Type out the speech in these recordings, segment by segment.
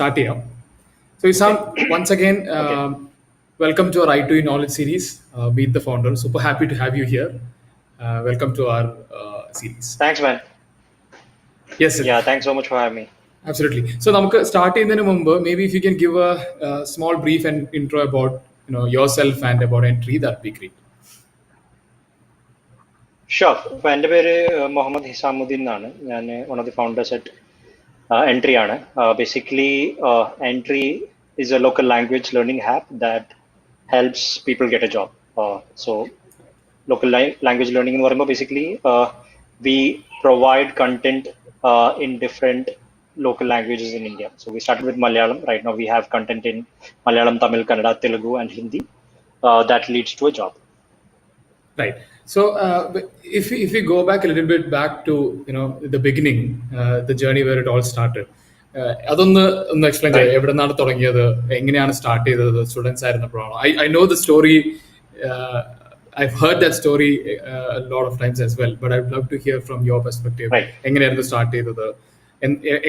start here. So Isam, once again, welcome to our I2E Knowledge series, Meet the Founder. Super happy to have you here. Welcome to our series. Thanks, man. Yes, sir. Yeah, thanks so much for having me. Absolutely. So നമുക്ക് start ചെയ്യുന്നതിന് മുമ്പ് maybe if you can give a small brief and intro about yourself and about Entri, that'd be great. Sure. അപ്പോൾ എൻ്റെ പേര് മുഹമ്മദ് ഹിസാമുദ്ദീൻ എന്നാണ്. ഞാൻ one of the founders at Entri ആണ്. Basically Entri is a local language learning app that helps people get a job. So local language learning എന്ന് പറയുമ്പോൾ basically we provide content in different local languages in India. So we started with Malayalam. Right now we have content in Malayalam, Tamil, Kannada, Telugu, and Hindi. That leads to a job. Right. So if we go back a little bit back to the beginning, the journey where it all started. അതൊന്ന് explain ചെയ്യാം. എവിടെ നിന്നാണ് തുടങ്ങിയത്, എങ്ങനെയാണ് start ചെയ്തത്, students ആയിരുന്നപ്പോഴാണോ? I know the story. I've heard that story a lot of times as well, but I'd love to hear from your perspective. എങ്ങനെയായിരുന്നു start ചെയ്തത്,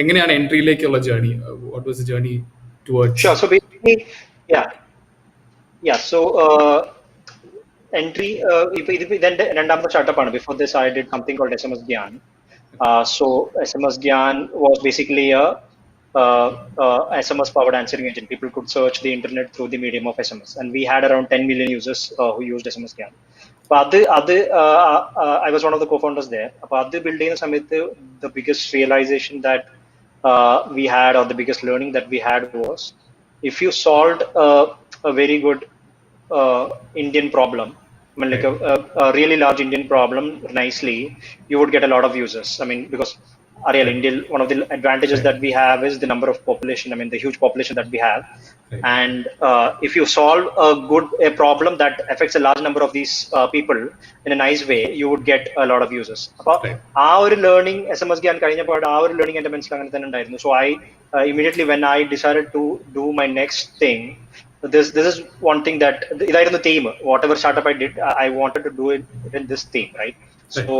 എങ്ങനെയാണ് എൻട്രിയിലേക്കുള്ള journey? What was the journey towards? Sure. So basically, so Entri then രണ്ടാമത്തെ startup ആണ്. Before this I did something called SMS Gyan. So SMS Gyan was basically a SMS powered answering engine. People could search the internet through the medium of SMS, and we had around 10 million users who used SMS Gyan. But I was one of the co-founders there. But the building the biggest realization that we had, or the biggest learning that we had, was if you solved a very good Indian problem, I mean, like a really large Indian problem nicely, you would get a lot of users. I mean, because India, one of the advantages that we have is the number of population. I mean, the huge population that we have. Right. And if you solve a problem that affects a large number of these people in a nice way, you would get a lot of users. Right. Our learning, SMS Gyan കഴിഞ്ഞപ്പോൾ our learning and അങ്ങനെ തന്നെ ഉണ്ടായിരുന്നു. So I immediately, when I decided to do my next thing, this is one thing that ഇതായിരുന്നു theme. Whatever startup I did, I wanted to do it in this theme, right? So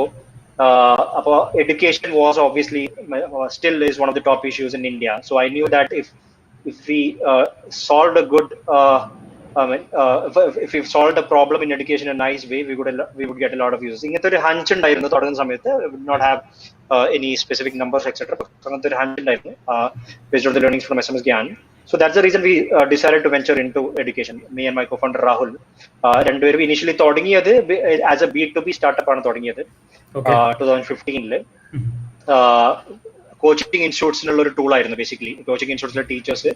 education was obviously still is one of the top issues in India. So I knew that if we solved a good if we solved a problem in education in a nice way, we would get a lot of users. ഇങ്ങനത്തെ ഒരു hunch ഉണ്ടായിരുന്നു തുടങ്ങുന്ന സമയത്ത്. We would not have any specific numbers, etc. അങ്ങനത്തെ ഒരു hunch ഉണ്ടായിരുന്നു based on the learnings from SMS Gyan. So that's the reason we decided to venture into education. Me and my co-founder Rahul, രണ്ടുപേരും initially തുടങ്ങിയത് as a B2B startup ആണ് തുടങ്ങിയത്. 2015 coaching ഇൻസ്റ്റിറ്റ്യൂട്ട്സിനുള്ള ഒരു tool ആയിരുന്നു. Basically coaching ഇൻസ്റ്റിറ്റ്യൂട്ട്സിലെ teachers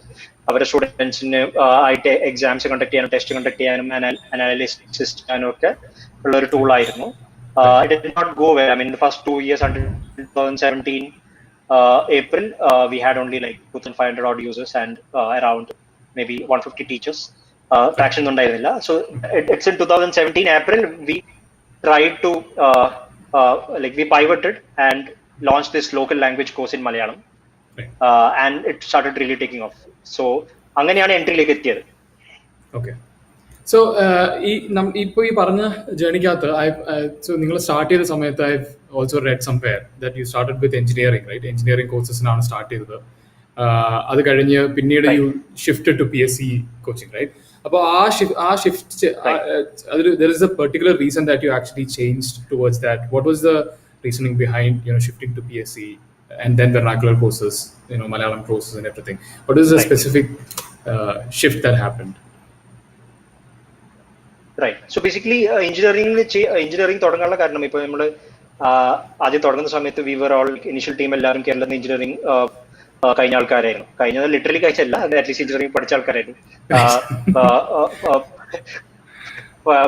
അവരുടെ സ്റ്റുഡൻസിന് ആയിട്ട് exams conduct ചെയ്യാനും ടെസ്റ്റ് കണ്ടക്ട് ചെയ്യാനും അനാലിസിസ് ചെയ്യാനും ഒക്കെ ഉള്ള ഒരു ടൂൾ ആയിരുന്നു. It did not go well. I mean, the first 2 years until 2017 April, we had only like 2,500 odd users and around maybe 150 teachers. Traction ഉണ്ടായിരുന്നില്ല. So it's in 2017 April we tried to we pivoted and launched this local language course in Malayalam. Right. And it started really taking off. So അങ്ങനെയാണ് എൻട്രിയിലേക്ക് എത്തിയത്. Okay. So ഇപ്പോൾ ഈ പറഞ്ഞ ജേർണിക്കകത്ത് so നിങ്ങൾ start ചെയ്ത സമയത്ത് I also read somewhere that you started with engineering, right? Engineering കോഴ്സസിനാണ് start ചെയ്തത്. അത് കഴിഞ്ഞ് പിന്നീട് you shift to PSC coaching, right? അപ്പോൾ ആ ഷിഫ്റ്റ് അതിൽ there is a particular reason that you actually changed towards that. What was the reasoning behind shifting to PSC and then vernacular courses, Malayalam courses and everything? What is the specific shift that happened? Right. So basically engineering തുടങ്ങാനുള്ള കാരണം, ഇപ്പോൾ നമ്മൾ ആദ്യം തുടങ്ങുന്ന സമയത്ത് we were all initial team എല്ലാവരും കേരളത്തിൽ engineering കഴിഞ്ഞ ആൾക്കാരായിരുന്നു. കഴിഞ്ഞത് ലിറ്ററലി കഴിച്ചല്ല, അറ്റ്ലീസ്റ്റ് എഞ്ചിനീയറിംഗ് പഠിച്ച ആൾക്കാരായിരുന്നു.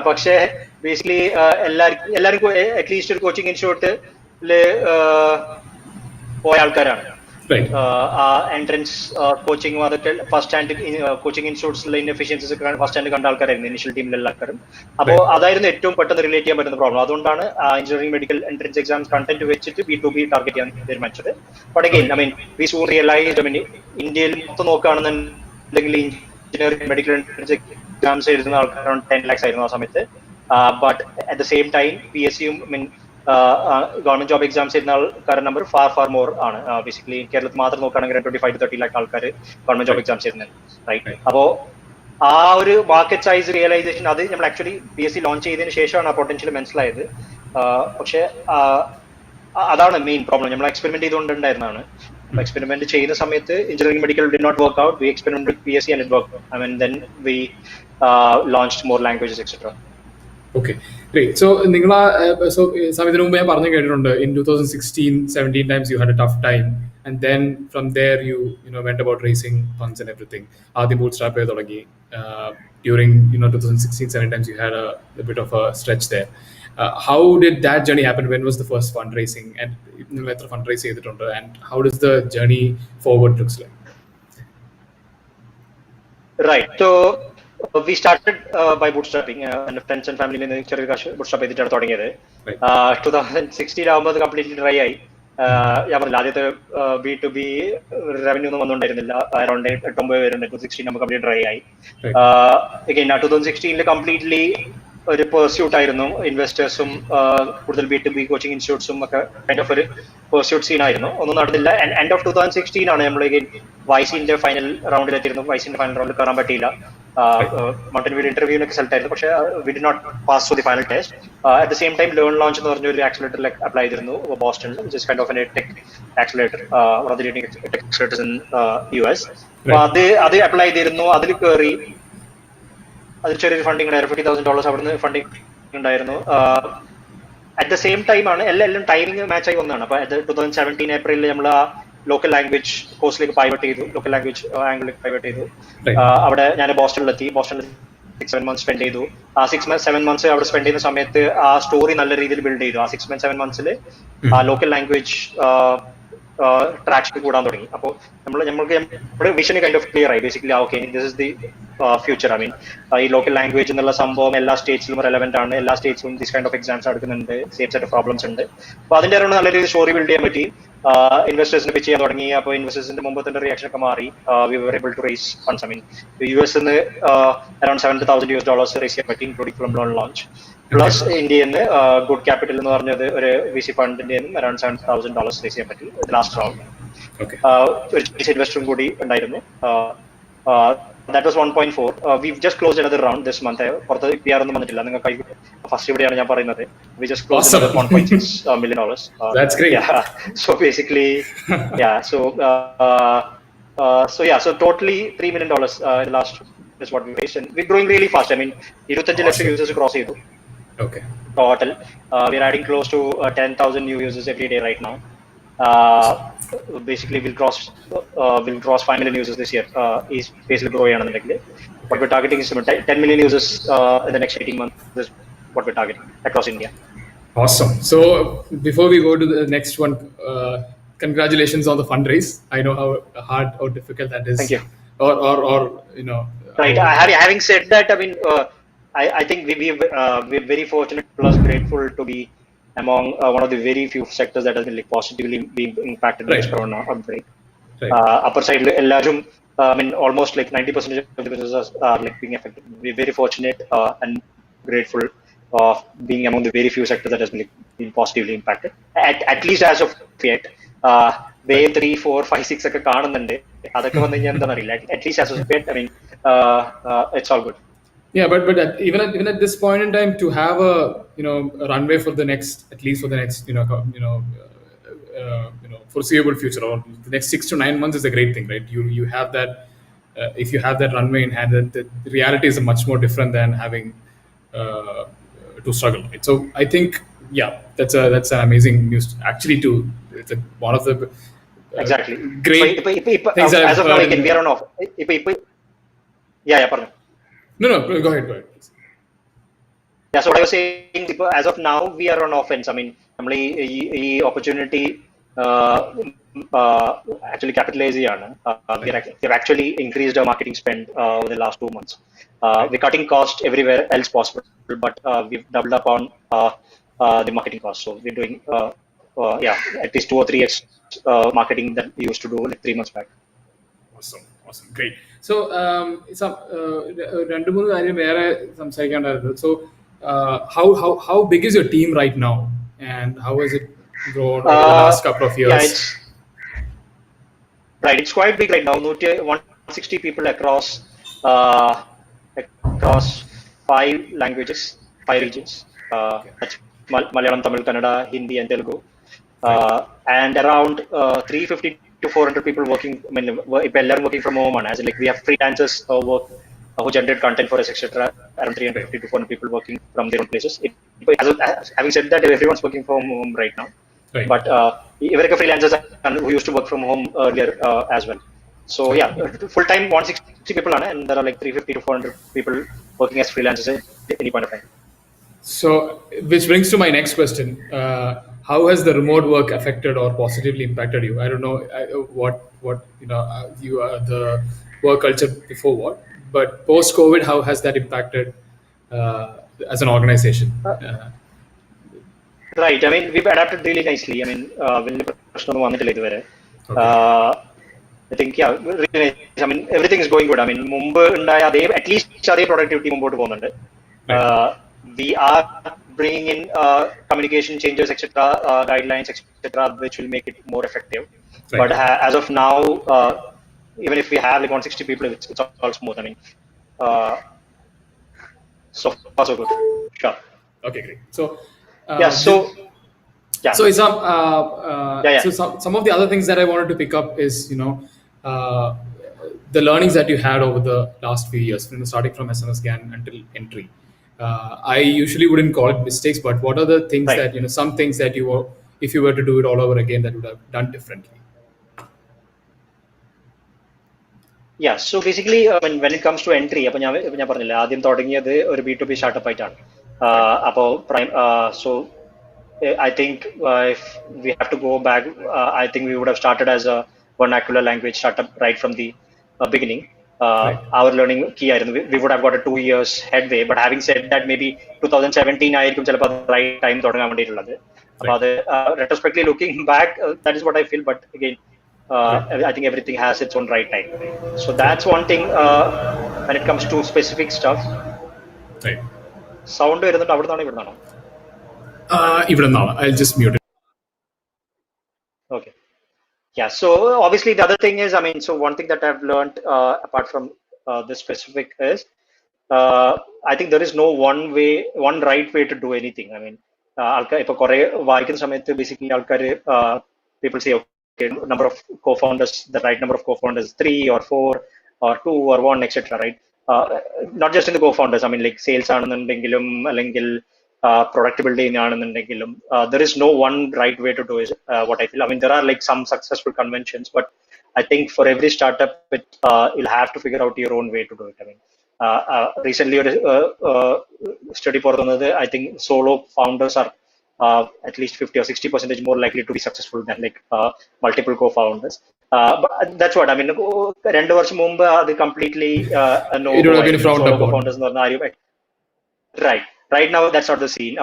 പക്ഷേ ബേസിക്കലി എല്ലാവർക്കും അറ്റ്ലീസ്റ്റ് ഒരു കോച്ചിങ് ഇൻസ്റ്റിറ്റ്യൂട്ടില് പോയ ആൾക്കാരാണ്. എൻട്രൻസ് കോച്ചിങ് അതൊക്കെ ഫസ്റ്റ് ഹാൻഡ് കോച്ചിങ് ഇൻസ്റ്റിറ്റ്യൂട്ട്സിലെ ഇൻഎഫിഷ്യൻസീസ് ഫസ്റ്റ് ഹാൻഡ് കണ്ട ആൾക്കാരായിരുന്നു ഇനിഷ്യൽ ടീമിലെ എല്ലാ ആൾക്കാരും. അപ്പോൾ അതായിരുന്നു ഏറ്റവും പെട്ടെന്ന് റിലേറ്റ് ചെയ്യാൻ പറ്റുന്ന പ്രോബ്ലം. അതുകൊണ്ടാണ് engineering medical entrance exams content വെച്ചിട്ട് B2B ടാർഗറ്റ് ചെയ്യാൻ തീരുമാനിച്ചത്. But again I mean we soon realised, I mean ഇന്ത്യയിൽ മൊത്തം നോക്കുകയാണെന്നുണ്ടെങ്കിൽ എഞ്ചിനീയറിംഗ് മെഡിക്കൽ എൻട്രൻസ് എക്സാംസ് എഴുതുന്ന ആൾക്കാർ 10 lakhs ആയിരുന്നു ആ സമയത്ത്. But at the same time PSCയും, I mean government job exams ചെയ്യുന്ന ആൾക്കാരുടെ നമ്പർ ഫാർ മോർ ആണ്. ബേസിക്കലി കേരളത്തിൽ മാത്രം നോക്കുകയാണെങ്കിൽ 25 to 30 lakh ആൾക്കാർ ഗവൺമെന്റ് ജോബ് എക്സാംസ് ചെയ്യുന്നുണ്ട്, റൈറ്റ്? അപ്പോൾ ആ ഒരു മാർക്കറ്റ് സൈസ് റിയലൈസേഷൻ അത് നമ്മൾ ആക്ച്വലി PSC ലോഞ്ച് ചെയ്തതിന് ശേഷമാണ് ആ പൊട്ടൻഷ്യൽ മനസ്സിലായത്. പക്ഷേ അതാണ് മെയിൻ പ്രോബ്ലം. നമ്മൾ എക്സ്പെരിമെന്റ് ചെയ്തുകൊണ്ടുണ്ടായിരുന്നതാണ്. എക്സ്പെരിമെന്റ് ചെയ്യുന്ന സമയത്ത് engineering medical did not work out. We experiment with PSC and it worked. I mean, then we launched more languages, etc. Okay, great. So നിങ്ങൾ so ഇതിനു മുമ്പ് ഞാൻ പറഞ്ഞു കേട്ടിട്ടുണ്ട് in 2016-17 times you had a tough time and then from there you went about raising funds and everything. ആദ്യം bootstrap ചെയ്ത് തുടങ്ങി. During 2016-17 times you had a bit of a stretch there. How did that journey happen? When was the first fundraising and നിങ്ങൾ എത്ര fundraise ചെയ്തിട്ടുണ്ട് and how does the journey forward looks like? Right. So we started by bootstrapping and friends and family നിന്ന് ചെറിയ കാശ് bootstrap ചെയ്തിട്ടാണ് തുടങ്ങിയത്. 2016 ആകുമ്പോൾ അത് കംപ്ലീറ്റ്ലി ഡ്രൈ ആയി. ഞാൻ പറഞ്ഞില്ല, ആദ്യത്തെ B2B റവന്യൂ ഒന്നും വന്നുകൊണ്ടിരുന്നില്ല. അറൌണ്ട് 8-9 പേരുണ്ട്. 2016 നമുക്ക് കംപ്ലീറ്റ് ഡ്രൈ ആയി. അഗൈൻ 2016 കംപ്ലീറ്റ്ലി ഒരു പെർസ്യൂട്ട് ആയിരുന്നു. ഇൻവെസ്റ്റേഴ്സും കൂടുതൽ B2B കോച്ചിങ് ഇൻസ്റ്റിറ്റ്യൂട്ട്സും ഒക്കെ കൈൻഡ് ഓഫ് ഒരു പെർസ്യൂട്ട് സീൻ ആയിരുന്നു. ഒന്നും നടന്നില്ല. എൻഡ് ഓഫ് 2016 ആണ് നമ്മൾ വൈസിന്റെ ഫൈനൽ റൗണ്ടിൽ എത്തിയിരുന്നു. വൈസിന്റെ ഫൈനൽ റൗണ്ടിൽ കയറാൻ പറ്റിയില്ല. മൗണ്ടൻ വ്യൂ ഇന്റർവ്യൂവിനൊക്കെ സെലക്ട് ആയിരുന്നു. പക്ഷേ we did not pass to the final test. At the same time Learn Launch എന്ന് പറഞ്ഞ ഒരു ആക്സിലേറ്ററിൽ അപ്ലൈ ചെയ്തിരുന്നു ബോസ്റ്റണിൽ, which is kind of a tech accelerator, one of the leading tech accelerators in US. അപ്പൊ അത് അപ്ലൈ ചെയ്തിരുന്നു. അതിൽ കയറി. അതിൽ ചെറിയൊരു ഫണ്ടിങ് ഉണ്ടായിരുന്നു. $50,000 അവിടുന്ന് ഫണ്ടിങ് ഉണ്ടായിരുന്നു. അറ്റ് ദ സെയിം ടൈം ആണ് എല്ലാം ടൈമിങ് മാച്ച് ആയി വന്നതാണ്. അപ്പൊ 2017 ഏപ്രിലിൽ നമ്മൾ ആ ലോക്കൽ ലാംഗ്വേജ് കോഴ്സിലേക്ക് പൈവറ്റ് ചെയ്തു. ലോക്കൽ ലാംഗ്വേജ് ആംഗിളിലേക്ക് പൈവറ്റ് ചെയ്തു. അവിടെ ഞാൻ ബോസ്റ്റണിലെത്തി. ബോസ്റ്റണിൽ 6-7 months സ്പെൻഡ് ചെയ്തു. ആ 6-7 months അവിടെ സ്പെൻഡ് ചെയ്യുന്ന സമയത്ത് ആ സ്റ്റോറി നല്ല രീതിയിൽ ബിൽഡ് ചെയ്തു. ആ 6-7 months ആ ലോക്കൽ ലാംഗ്വേജ് ട്രാക്ഷൻ കൂടാൻ തുടങ്ങി. അപ്പോൾ നമ്മൾക്ക് നമ്മുടെ വിഷൻ കൈൻഡ് ഓഫ് ക്ലിയർ ആയി. Basically okay, this is the future. I mean, ഈ ലോക്കൽ ലാംഗ്വേജ് എന്നുള്ള സംഭവം എല്ലാ സ്റ്റേറ്റ്സിലും റെലവെന്റ് ആണ്. എല്ലാ സ്റ്റേറ്റ്സിലും ദിസ് കൈൻഡ് ഓഫ് എക്സാംസ് എടുക്കുന്നുണ്ട്. സെയിം സെറ്റ് ഓഫ് പ്രോബ്ലംസ് ഉണ്ട്. അപ്പോൾ അതിന്റെ അറൗണ്ട് നല്ല രീതിയിൽ സ്റ്റോറി ബിൽഡ് ചെയ്യാൻ പറ്റി. ഇൻവെസ്റ്റേഴ്സിനെ പിച്ച് ചെയ്യാൻ തുടങ്ങി. അപ്പോൾ ഇൻവെസ്റ്റേഴ്സിന്റെ മുമ്പത്തെ റിയാക്ഷൻ ഒക്കെ മാറി. We were able to raise funds. I mean, US around $70,000 raise ചെയ്യാൻ പറ്റി, including from loan launch. Plus ഇന്ത്യയിൽ നിന്ന് ഗുഡ് ക്യാപിറ്റൽ എന്ന് പറഞ്ഞത് ഒരു VC ഫണ്ടിന്റെ അറൌണ്ട് $70,000 റേസ് ചെയ്യാൻ പറ്റി ലാസ്റ്റ് റൗണ്ട്. ഒരു ഇൻവെസ്റ്ററും കൂടി ഉണ്ടായിരുന്നു. That was 1.4. We've just closed another round this month. പുറത്ത് PR ഒന്നും വന്നിട്ടില്ല. നിങ്ങൾക്ക് ഫസ്റ്റ് ഇവിടെയാണ് ഞാൻ പറയുന്നത്. We just closed another $1.6 million. That's great. Yeah. So basically, yeah. So totally $3 million in the last is what we raised, and we're growing really fast. I mean, 25 lakh users cross ചെയ്തു. Okay. Total, we're adding close to 10,000 new users every day right now. Basically we'll cross 5 million users this year. Is basically growing on the what we're targeting is 10 million users in the next 18 months. This is what we're targeting across India. Awesome. So before we go to the next one, congratulations on the fundraise. I know how hard or difficult that is. Thank you. Or Right. Having said that, I mean, I think we're very fortunate plus grateful to be among one of the very few sectors that has been positively being impacted by this corona outbreak. Upper side, I mean, almost 90% of the businesses are being affected. We're very fortunate and grateful of being among the very few sectors that has been positively impacted. At least as of yet, wave 3, 4, 5, 6 ഒക്കെ കാണുന്നുണ്ട്. അതൊക്കെ വന്നു കഴിഞ്ഞാൽ എന്താണെന്ന് അറിയില്ല. At least as of yet, I mean, it's all good. Yeah, but even at this point in time, to have a a runway for the next, at least for the next foreseeable future, or the next 6 to 9 months, is a great thing, right? You have that. If you have that runway in hand, the reality is much more different than having to struggle. Right? So I think, yeah, that's an amazing news. Actually, it's one of the exactly great things as of now. We are on off. Yeah, pardon. No, go ahead. Yeah, so what I was saying, as of now, we are on offense. I mean, the opportunity actually capitalize on. We've actually increased our marketing spend over the last 2 months. We're cutting cost everywhere else possible, but we've doubled up on the marketing cost. So we're doing, at least 2 or 3x marketing that we used to do 3 months back. Awesome, great. So, രണ്ട് മൂന്ന് കാര്യം വേറെ സംസാരിക്കേണ്ടത്. So, how big is your team right now? and how has it grown over the last couple of years? Yeah, it's quite big right now. 160 people across 5 languages, 5 regions. That's Malayalam, Tamil, Kannada, Hindi, and Telugu. And around 350 to 400 people working. I mean, working from home. As in, like, we have freelancers who generate content for us, etc. Around 350 to 400 people working from their own places. Having said that, everyone's working from home right now. Right. But even freelancers who used to work from home earlier as well. So yeah, full time 160 people on it, and there are like 350 to 400 people working as freelancers at any point of time. So, which brings to my next question. How has the remote work affected or positively impacted you? I don't know what you the work culture before what, but post COVID, how has that impacted as an organization? Right. I mean, we've adapted really nicely. I mean, Okay. I think, yeah, really nice. I mean, everything is going good. I mean, at least productivity we are bringing in communication changes, etc., guidelines, etc., which will make it more effective. Right. But as of now, even if we have like 160 people, it's all smooth. I mean, so far so good. Sure. Okay, great. So, Yeah. So, yeah. so Isam, Yeah. so some of the other things that I wanted to pick up is, the learnings that you had over the last few years, starting from SMS GAN until entry. I usually wouldn't call it mistakes, but what are the things Right. that, some things that you were, if you were to do it all over again, that would have done differently? Yeah, so basically, when it comes to entry, ഞാൻ പറഞ്ഞില്ലേ ആദ്യം തുടങ്ങിയത് ഒരു B2B startup ആയിട്ടാണ്. So I think if we have to go back, I think we would have started as a vernacular language startup right from the beginning. Right. Our learning key, we would have got a 2 years headway. But having said that, maybe 2017 ആയിരിക്കും ചിലപ്പോൾ right time തുടങ്ങാൻ വേണ്ടിയിട്ടുള്ളത്. About the retrospectively looking back, that is what I feel. But again, I think everything has its own right time. So that's one thing when it comes to specific stuff. Right. Sound വരുന്നുണ്ട് അവിടുന്നാണോ ഇവിടുന്നാണോ? ഇവിടെ നിന്നാണ്. I'll just mute it. Okay. Yeah. So obviously the other thing is, I mean, so one thing that I've learned apart from this specific is, I think there is no one right way to do anything. I mean, ഇപ്പൊ കുറെ വായിക്കുന്ന സമയത്ത് basically people say, okay, number of co-founders, the right number of co-founders, 3 or 4 or 2 or 1, etc. Right? Not just in the co-founders. I mean, like sales ആണെന്നുണ്ടെങ്കിലും അല്ലെങ്കിൽ product building ആണെന്നുണ്ടെങ്കിലും, there is no one right way to do it. What I feel. I mean, there are like some successful conventions, but I think for every startup, you'll have to figure out your own way to do it. I mean, recently study for another, I think solo founders are at least 50 or 60% more likely to be successful than like multiple co-founders. But that's what I mean. 2 വർഷം മുമ്പ് അത് completely no. It would have been frowned upon. Co-founders right now that's not the scene.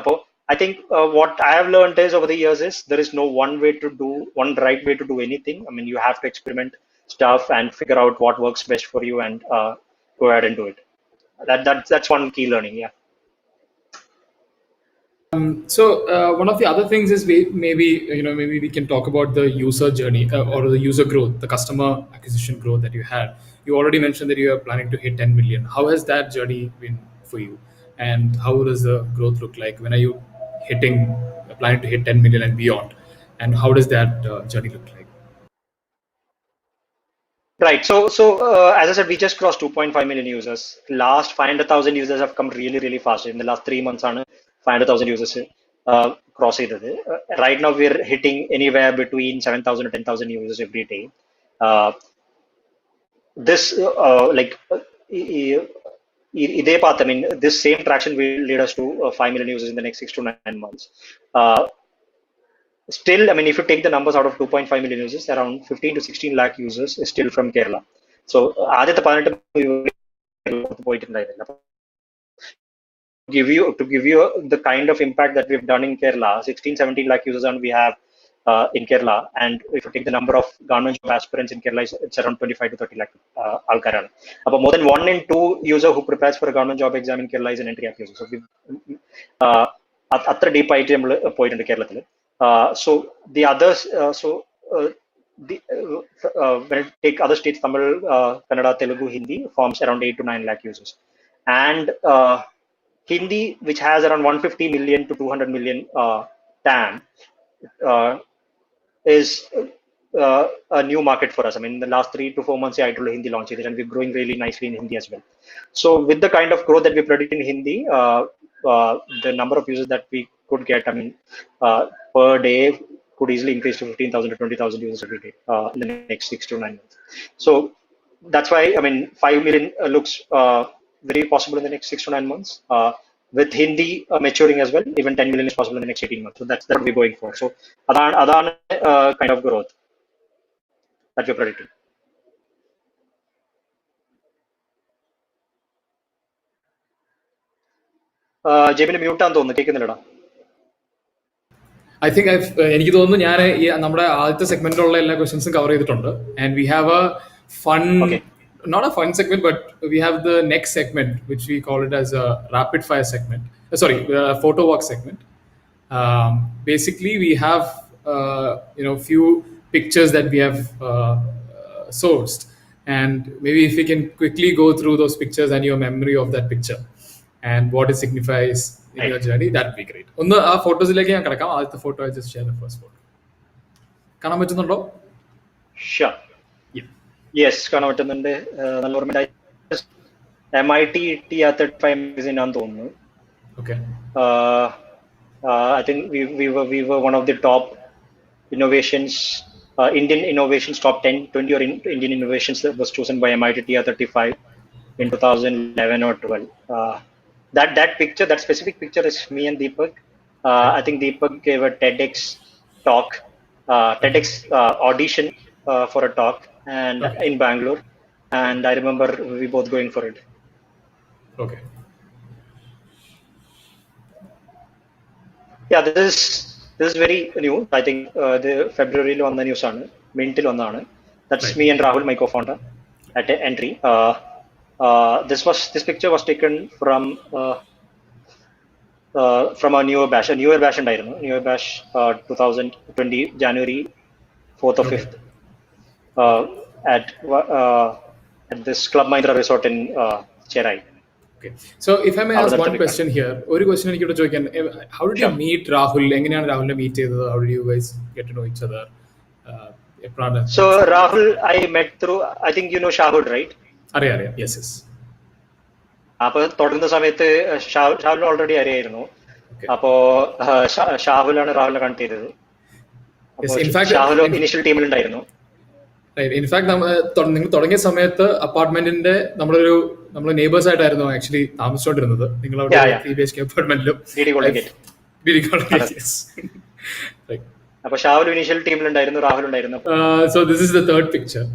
I think what I have learned is over the years is there is no one right way to do anything. I mean, you have to experiment stuff and figure out what works best for you and go ahead and do it. That's one key learning. Yeah. So one of the other things is maybe we can talk about the user journey or the user growth, the customer acquisition growth that you had. You already mentioned that you are planning to hit 10 million. How has that journey been for you, and how does the growth look like? When are you planning to hit 10 million and beyond, and how does that journey look like? Right. So as I said, we just crossed 2.5 million users. Last 500,000 users have come really, really fast. In the last 3 months, 500,000 users cross it. Right now, we're hitting anywhere between 7,000 to 10,000 users every day. This I mean, this same traction will lead us to 5 million users in the next 6 to 9 months. Still, I mean, if you take the numbers out of 2.5 million users, around 15 to 16 lakh users is still from Kerala. So, to give you the kind of impact that we've done in Kerala, 16-17 lakh users and we have in Kerala, and if you take the number of government job aspirants in Kerala, it's around 25 to 30 lakh alkaran. But more than 1 in 2 user who prepares for a government job exam in Kerala is an entry app user. So അത്ര ഡീപ്പായിട്ട് നമ്മൾ പോയിട്ടുണ്ട് കേരളത്തിൽ. So the others when I take other states, Tamil, Kannada, Telugu, Hindi forms around 8 to 9 lakh users, and Hindi, which has around 150 million to 200 million TAM, uh, is a new market for us. I mean, in the last 3 to 4 months, I told Hindi launched it, and we're growing really nicely in Hindi as well. So, with the kind of growth that we predict in Hindi, the number of users that we could get, I mean, per day could easily increase to 15,000 to 20,000 users every day in the next 6 to 9 months. So, that's why, I mean, 5 million looks very possible in the next 6 to 9 months. With Hindi maturing as well, even 10 million is possible in the next 18 months. So that's what we're going for. So Adan kind of growth that we're predicting. ജെബിന് mute ആണെന്ന് തോന്നുന്നു, കേൾക്കുന്നില്ലടാ. I think എനിക്ക് തോന്നുന്നു ഞാൻ നമ്മുടെ ആദ്യത്തെ സെഗ്മെന്റിലുള്ള എല്ലാ ക്വസ്റ്റ്യൻസും കവർ ചെയ്തിട്ടുണ്ട്. And we have A fun, not a fun segment, but we have the next segment, which we call it as a rapid fire segment. Photo walk segment. Basically, we have few pictures that we have sourced, and maybe if we can quickly go through those pictures and your memory of that picture and what it signifies in your journey, that would be great. ഒന്ന് ആ ഫോട്ടോസിലേക്ക് ഞാൻ കിടക്കാം. ആദ്യത്തെ photo I just share the first photo. കാണാൻ പറ്റുന്നുണ്ടോ? Sure. Yes, കാണാൻ പറ്റുന്നുണ്ട്. നല്ല ഓർമ്മ. MIT TR35 magazine ആണെന്ന് തോന്നുന്നു. Okay. I think we were one of the top innovations, Indian innovations, top 10, 20 or Indian innovations that was chosen by MIT TR35 in 2011 or 12. That picture, that specific picture is me and Deepak. I think Deepak gave a TEDx talk, TEDx audition for a talk, and in Bangalore, and I remember we both going for it. Okay. Yeah, this is very new. I think the February on the news on Mintil on the. That's right. Me and Rahul, my co-founder, at Entry. This picture was taken from a newer bash. A newer bash, and I don't know, newer bash 2020 January 4th or 5th at this Club Mahindra Resort in Chennai. Okay. So if I may ask one question here, ഒരു question എനിക്കിവിടെ ചോദിക്കാൻ, how did you meet Rahul? എങ്ങനെയാണ് രാഹുലിനെ meet ചെയ്തത്? How did you guys get to know each other? So Rahul, I met through, I think you know Shahud, right? അറിയാം. Yes. അപ്പൊ തുടങ്ങുന്ന സമയത്ത് ഷാഹുലിനെ ഓൾറെഡി അറിയായിരുന്നു. അപ്പോ ഷാഹുലാണ് രാഹുലിനെ കണക്ട് ചെയ്തത്. ഷാഹുൽ ഇനിഷ്യൽ ടീമിലുണ്ടായിരുന്നു. ഇൻഫാക്ട് നിങ്ങൾ തുടങ്ങിയ സമയത്ത് അപ്പാർട്ട്മെന്റിന്റെ നമ്മൾ നെയ്ബേഴ്സ് ആയിട്ടായിരുന്നു ആക്ച്വലി താമസിച്ചോണ്ടിരുന്നത്. നിങ്ങൾ അവിടെ അപ്പാർട്ട്മെന്റിലും. അപ്പൊ ഷാഹുൽ ഇനിഷ്യൽ ടീമിലുണ്ടായിരുന്നു, രാഹുൽ ഉണ്ടായിരുന്നു. So this is the third picture.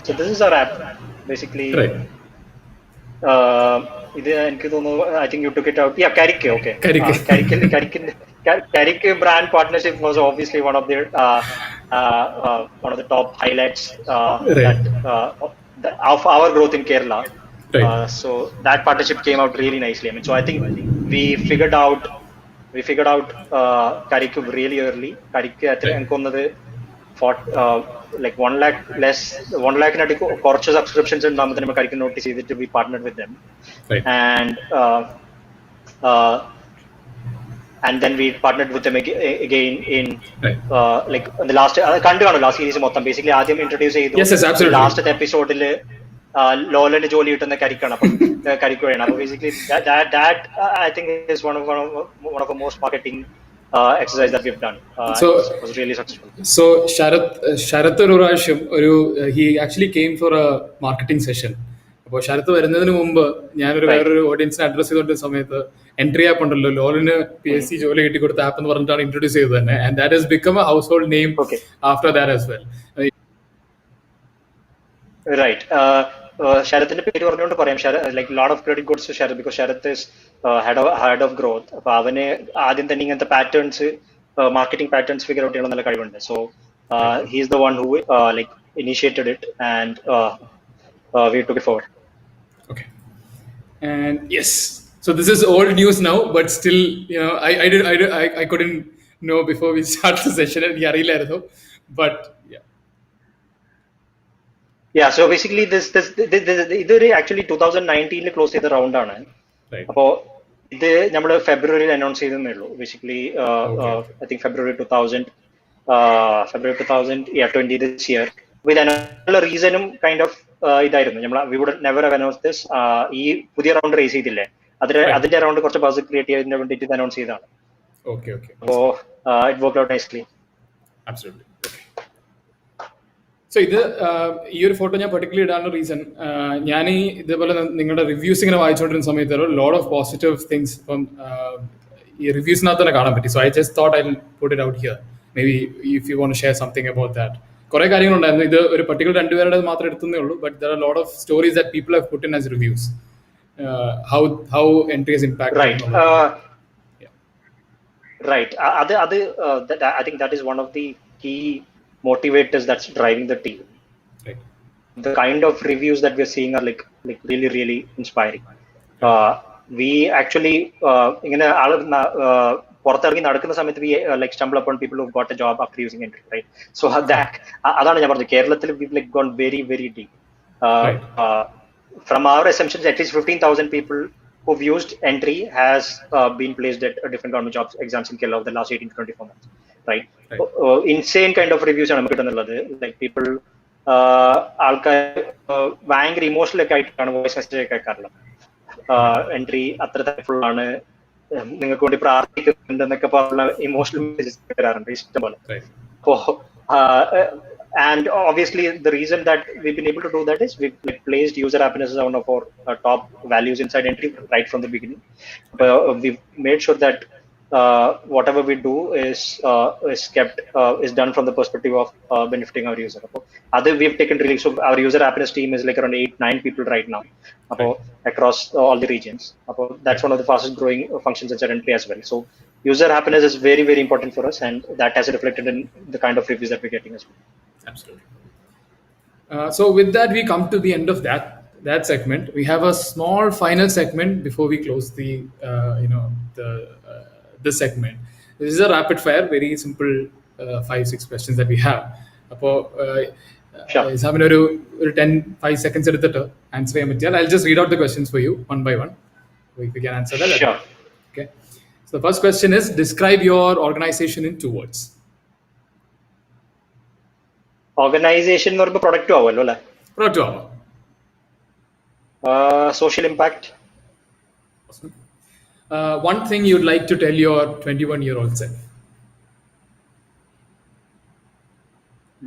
So this is our app basically. Right. ഇത് എനിക്ക് തോന്നുന്നു, I think you took it out. Yeah, Carrick. Okay. Carrick brand partnership was obviously one of the top highlights of our growth in Kerala. Right. So that partnership came out really nicely. I mean, so I think we figured out Carrick really early. Carrick എനിക്കൊന്നത് like 1 lakh less, 1 lakh കുറച്ച് subscriptions ഉണ്ടാകുമ്പോൾ നമ്മൾ Carrick notice ചെയ്തിട്ട് we partnered with them. Right. And then we partnered with them again in like the last series മൊത്തം basically ആദ്യം introduce ചെയ്തു. Yes, absolutely. Last episode ലോലന് ജോലി കിട്ടുന്ന കരിക്കാണ്. അപ്പം കരിക്ക് വഴിയാണ്. അപ്പൊ basically that I think is one of the most marketing exercise that we've done. So it was really successful. So Sharath ഒരു പ്രാവശ്യം he actually came for a marketing session. അപ്പോൾ ശരത്ത് വരുന്നതിന് മുമ്പ് ഞാനൊരു വേറൊരു ഓഡിയൻസിനെ അഡ്രസ് ചെയ്തോണ്ടിരുന്ന സമയത്ത് എൻട്രി ആപ്പ് ഉണ്ടല്ലോ, ലോലിന് PSC ജോലി കിട്ടി കൊടുത്ത ആപ്പ് എന്ന് പറഞ്ഞിട്ടാണ് ഇൻട്രൊഡ്യൂസ് ചെയ്തത് തന്നെ. And that has become a household name after that as well. Right. ശരത്തിന്റെ പേര് പറഞ്ഞുകൊണ്ട് പറയാം, like lot of credit goes to Sharath, because Sharath is head of growth. അപ്പൊ അവന് ആദ്യം തന്നെ ഇങ്ങനത്തെ patterns, marketing patterns figure out ചെയ്യാൻ നല്ല കഴിവുണ്ട്. So he is the one who like initiated it, and we took it forward. Okay. And yes, so this is old news now, but still, I couldn't know before we start the session. And but yeah, Yeah, so basically ഇത് actually 2019 close ചെയ്ത round ആണ്. right. അപ്പോൾ ഇത് നമ്മൾ ഫെബ്രുവരിയിൽ announce ചെയ്തേ ഉള്ളൂ. Basically Okay. I think February 2020 this year. With another reason kind of ഇതായിരുന്നു, നമ്മൾ we would never have announce this. ഈ പുതിയ റൗണ്ട് റേസ് ചെയ്തില്ലേ, അതിന്റെ റൗണ്ട് കുറച്ച് ബസ് ക്രിയേറ്റ് ചെയ്യുന്നതിന് വേണ്ടിയിട്ട് അനൗൺസ് ചെയ്തതാണ്. Okay. അപ്പോൾ it work out nicely. Absolutely. So ഇത് ഈ ഒരു ഫോട്ടോ ഞാൻ പെർട്ടിക്കുലർ ഇടാനുള്ള റീസൺ, ഞാൻ ഈ ഇതേപോലെ നിങ്ങളുടെ റിവ്യൂസ് ഇങ്ങനെ വായിച്ചുകൊണ്ടിരുന്ന സമയത്ത് ലോട്ട് ഓഫ് പോസിറ്റീവ് തിങ്സ് ഇപ്പം ഈ റിവ്യൂസിനകത്ത് തന്നെ കാണാൻ പറ്റി. So I just thought I will put it out here. Maybe if you want share something about that. കുറെ കാര്യങ്ങളുണ്ടായിരുന്നു. ഇത് ഒരു പർട്ടിക്കുലർ രണ്ടുപേരുടെ മാത്രം എടുത്തേ ഉള്ളൂ. But there are lot of stories that people have put in as reviews. How Entri has impact. Right. I think that is one of the key motivators that's driving the team. Right. The kind of reviews that we're seeing are like really inspiring. We actually ഇങ്ങനെ പുറത്തിറങ്ങി നടക്കുന്ന സമയത്ത് we like stumble upon people who've got a job after using Entry, right? So അതാണ് ഞാൻ പറഞ്ഞത്, കേരളത്തിൽ we've like gone very deep. Right. From our assumptions, at least 15,000 people who've used Entry has been placed at different government jobs exams in Kerala over the last 18 to 24 months, right? Insane kind of reviews ആണ് നമുക്ക് കിട്ടുന്നുള്ളത്. Like people ആൾക്കാർ ഭയങ്കര emotional ഒക്കെ ആയിട്ടാണ് voice message ഒക്കെ അയക്കാറുള്ളത്. Entry അത്ര thankful ആണ്, നിങ്ങൾക്ക് വേണ്ടി പ്രാർത്ഥിക്കുന്നുണ്ടെന്നൊക്കെ പറഞ്ഞ ഇമോഷണൽ മെസ്സേജസ് വരാറുണ്ട് ഇഷ്ടംപോലെ. അപ്പോ and obviously the reason that we've been able to do that is we've like placed user happiness as one of our top values inside Entry right from the beginning. We've made sure that whatever we do is done from the perspective of benefiting our user. Other we've taken really, so our user happiness team is like around 8-9 people right now, across all the regions. That's one of the fastest growing functions inside Entry as well. So user happiness is very important for us, and that has reflected in the kind of reviews that we're getting as well. Absolutely. So with that, we come to the end of that segment. We have a small final segment before we close the this segment. This is a rapid fire, very simple 5-6 questions that we have. അപ്പോൾ എക്സാമിന് ഒരു 10-5 seconds എടുത്തിട്ട് answer ചെയ്യാൻ പറ്റിയാൽ I'll just read out the questions for you one by one. If you can answer that. Sure. Okay. So the first question is, describe your organization in 2 words. Organisation എന്ന് പറയുമ്പോൾ പ്രൊഡക്റ്റും ആവുമല്ലോ അല്ലേ? പ്രൊഡക്റ്റും ആവാം. Social impact. One thing you'd like to tell your 21-year-old self.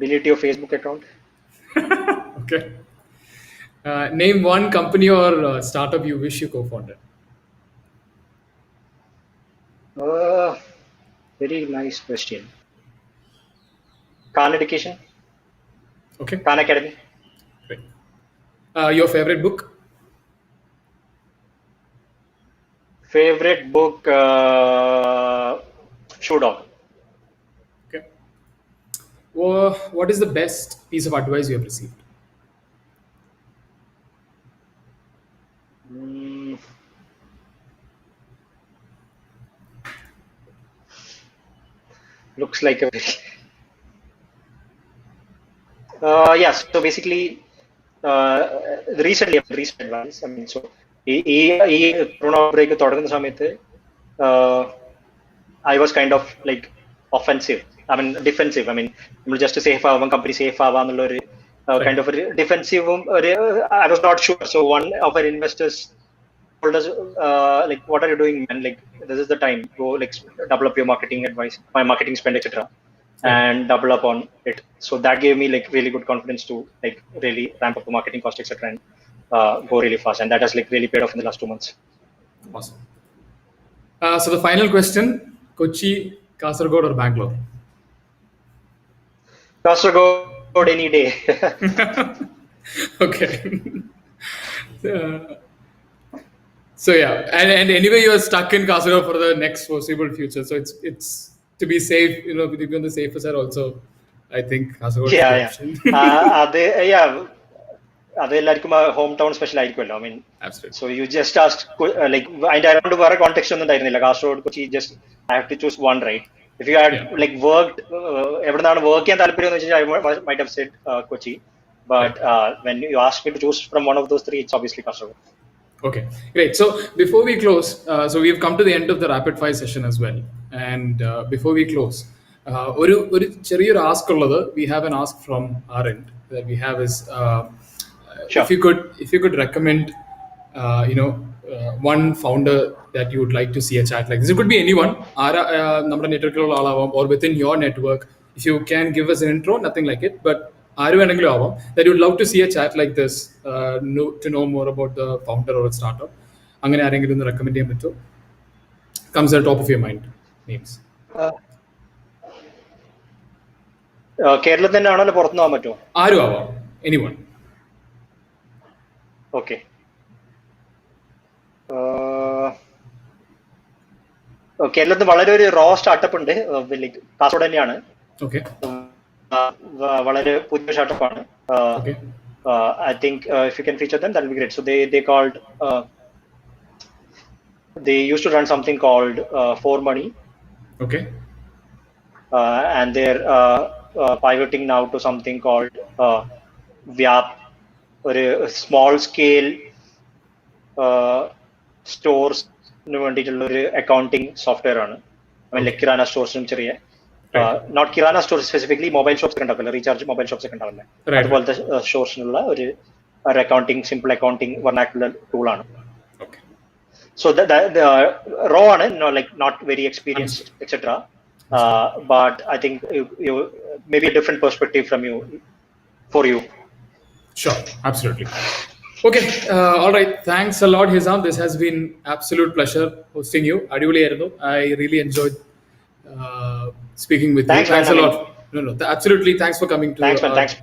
Delete your Facebook account. Okay. Name one company or startup you wish you co-founded. Very nice question. Khan Education. Okay. Khan Academy. Great. Your favorite book? Favorite book, Shoe Dog. Okay. What is the best piece of advice you have received? Looks like a very... yes, so basically, recent advice. I mean, so ഈ corona break തുടങ്ങുന്ന സമയത്ത് I was kind of like offensive. I mean, defensive. I mean, നമ്മൾ just safe ആവാൻ, company safe ആവാന്നുള്ള ഒരു kind of ഒരു ഡിഫെൻസീവും I was not sure. So one of our investors told us, like, what are you doing, man? Like, this is the time. Go, like, double up your marketing advice, my marketing spend, etc., and double up on it. So that gave me like really good confidence to like really ramp up the marketing cost, etc., and go really fast. And that has like really paid off in the last 2 months. Awesome. So the final question: Kochi, Kasaragod, or Bangalore? Kasaragod any day. Okay. So yeah, and anyway, you are stuck in Kasaragod for the next foreseeable future. So it's to be safe, you know, to be on the safer side also. I think Kasaragod is the option. Yeah. അതെല്ലാവർക്കും home town special ആയിരിക്കുമല്ലോ. I mean, Absolutely. so you just asked like അതിന്റെ around വേറെ context ഒന്നും ഉണ്ടായിരുന്നില്ല. Kasaragod, Kochi, just I have to choose one, right? If you had Yeah. like worked എവിടെ നിന്നാണ് work ചെയ്യാൻ താല്പര്യം എന്ന് വെച്ചാൽ I might have said Kochi, but when you asked me to choose from one of those three, it's obviously Kasaragod. Okay, great. So before we close, so we've come to the end of the rapid fire session as well. And before we close, ഒരു ചെറിയൊരു ask ഉള്ളത്, we have an ask from our end that we have is Sure. if you could recommend one founder that you would like to see a chat like this. It could be anyone, നമ്മുടെ നെറ്റ്വർക്കിലുള്ള ആളാവാം, or within your network. If you can give us an intro, nothing like it, but ആര് വേണമെങ്കിലും ആവാം, that you would love to see a chat like this, to know more about the founder or a startup. അങ്ങനെ ആരെങ്കിലും ഒന്ന് recommend ചെയ്യാൻ പറ്റുമോ? Comes at the top of your mind, names. കേരളത്തിൽ തന്നെ ആണോ, പുറത്തുനിന്ന് പോകാൻ പറ്റുമോ? ആരും ആവാം, anyone. ഓക്കെ. കേരളത്തിൽ വളരെ ഒരു റോ സ്റ്റാർട്ടപ്പ് ഉണ്ട്, കാസർഗോഡ് തന്നെയാണ്. Okay. വളരെ പുതിയ സ്റ്റാർട്ടപ്പാണ്. Okay. I think if you can feature them, that will be great. So they called they used to run something called For Money, Okay. and they're pivoting now to something called Vyap, ഒരു small scale സ്റ്റോർസിന് വേണ്ടിയിട്ടുള്ള ഒരു accounting software ആണ്. കിരാന സ്റ്റോർസിനും ചെറിയ, not kirana store specifically, mobile shops ഒക്കെ ഉണ്ടാവില്ല, recharge mobile shops ഒക്കെ ഉണ്ടാവില്ലേ, അതുപോലത്തെ സ്റ്റോർസിനുള്ള ഒരു അക്കൗണ്ടിങ്, സിമ്പിൾ അക്കൗണ്ടിങ് വെർനാക്കുലർ ടൂളാണ്. Okay. So the raw ആണ്, like not very experienced, etc. But I think you maybe a different perspective from you for you. Sure, absolutely. Okay, all right. Thanks a lot, Hizam. This has been absolute pleasure hosting you. അടിപൊളിയായിരുന്നു. I really enjoyed speaking with Thanks, you. Thanks man. a lot. No, absolutely. Thanks for coming to. Thanks, man. Thanks.